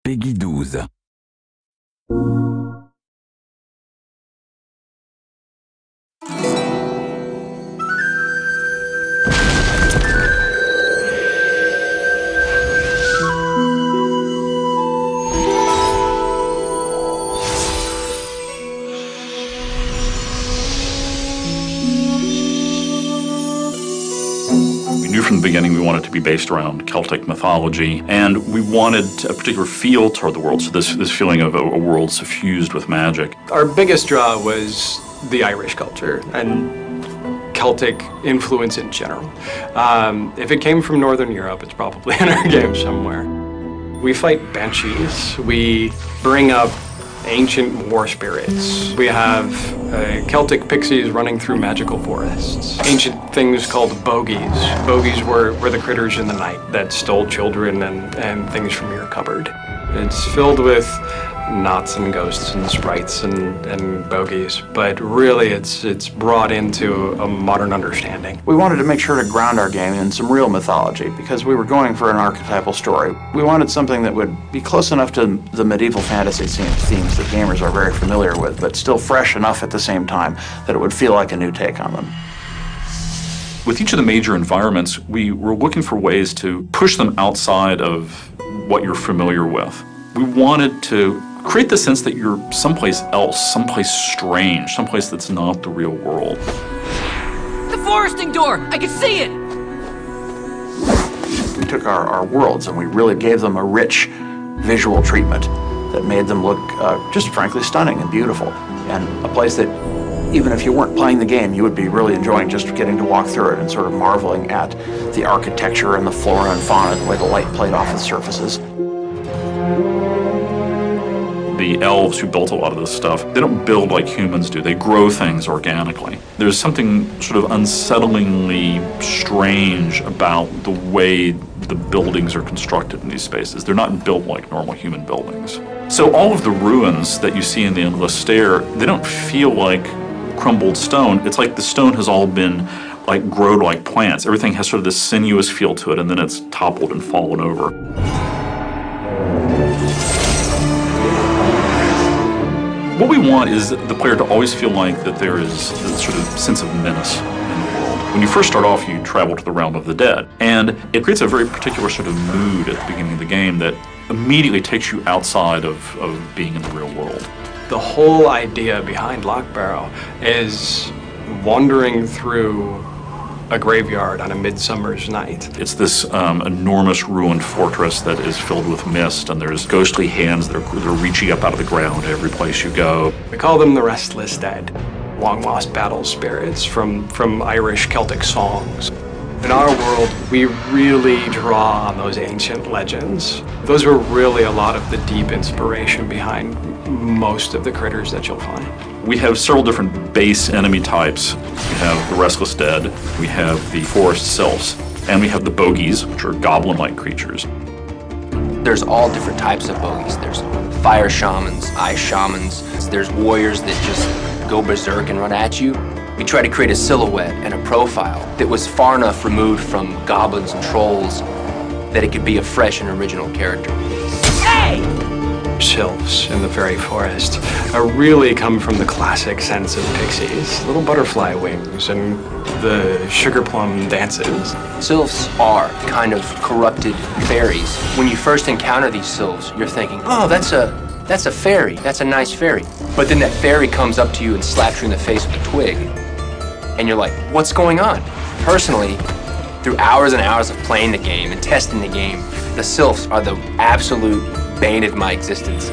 Peggy 12. We knew from the beginning we wanted it to be based around Celtic mythology, and we wanted a particular feel toward the world, so this feeling of a world suffused with magic. Our biggest draw was the Irish culture and Celtic influence in general. If it came from Northern Europe, it's probably in our game somewhere. We fight banshees. We bring up ancient war spirits. We have Celtic pixies running through magical forests. Ancient things called bogies. Bogies were the critters in the night that stole children and things from your cupboard. It's filled with knots and ghosts and sprites and bogies, but really it's brought into a modern understanding. We wanted to make sure to ground our game in some real mythology because we were going for an archetypal story. We wanted something that would be close enough to the medieval fantasy themes that gamers are very familiar with, but still fresh enough at the same time that it would feel like a new take on them. With each of the major environments, we were looking for ways to push them outside of what you're familiar with. We wanted to create the sense that you're someplace else, someplace strange, someplace that's not the real world. The foresting door! I can see it! We took our worlds and we really gave them a rich visual treatment that made them look just frankly stunning and beautiful. And a place that even if you weren't playing the game, you would be really enjoying just getting to walk through it and sort of marveling at the architecture and the flora and fauna and the way the light played off the surfaces. The elves who built a lot of this stuff, they don't build like humans do. They grow things organically. There's something sort of unsettlingly strange about the way the buildings are constructed in these spaces. They're not built like normal human buildings. So all of the ruins that you see in the Endless Stair, they don't feel like crumbled stone. It's like the stone has all been like grown like plants. Everything has sort of this sinuous feel to it, and then it's toppled and fallen over. What we want is the player to always feel like that there is this sort of sense of menace in the world. When you first start off, you travel to the realm of the dead, and it creates a very particular sort of mood at the beginning of the game that immediately takes you outside of being in the real world. The whole idea behind Lockbarrow is wandering through a graveyard on a midsummer's night. It's this enormous ruined fortress that is filled with mist, and there's ghostly hands that are reaching up out of the ground every place you go. We call them the Restless Dead, long-lost battle spirits from Irish Celtic songs. In our world, we really draw on those ancient legends. Those were really a lot of the deep inspiration behind most of the critters that you'll find. We have several different base enemy types. We have the Restless Dead, we have the Forest Sylphs, and we have the Bogies, which are goblin-like creatures. There's all different types of bogies. There's fire shamans, ice shamans. There's warriors that just go berserk and run at you. We tried to create a silhouette and a profile that was far enough removed from goblins and trolls that it could be a fresh and original character. Hey! Sylphs in the fairy forest really come from the classic sense of pixies. Little butterfly wings and the sugar plum dances. Sylphs are kind of corrupted fairies. When you first encounter these sylphs, you're thinking, oh, that's a fairy, that's a nice fairy. But then that fairy comes up to you and slaps you in the face with a twig. And you're like, what's going on? Personally, through hours and hours of playing the game and testing the game, the sylphs are the absolute bane of my existence.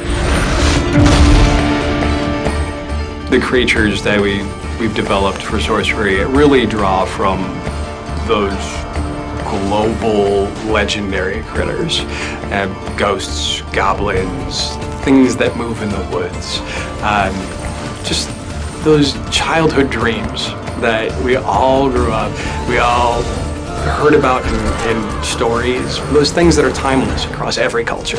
The creatures that we've developed for Sorcery really draw from those global legendary critters. Ghosts, goblins, things that move in the woods. Just those childhood dreams that we all grew up, we all heard about in stories, those things that are timeless across every culture.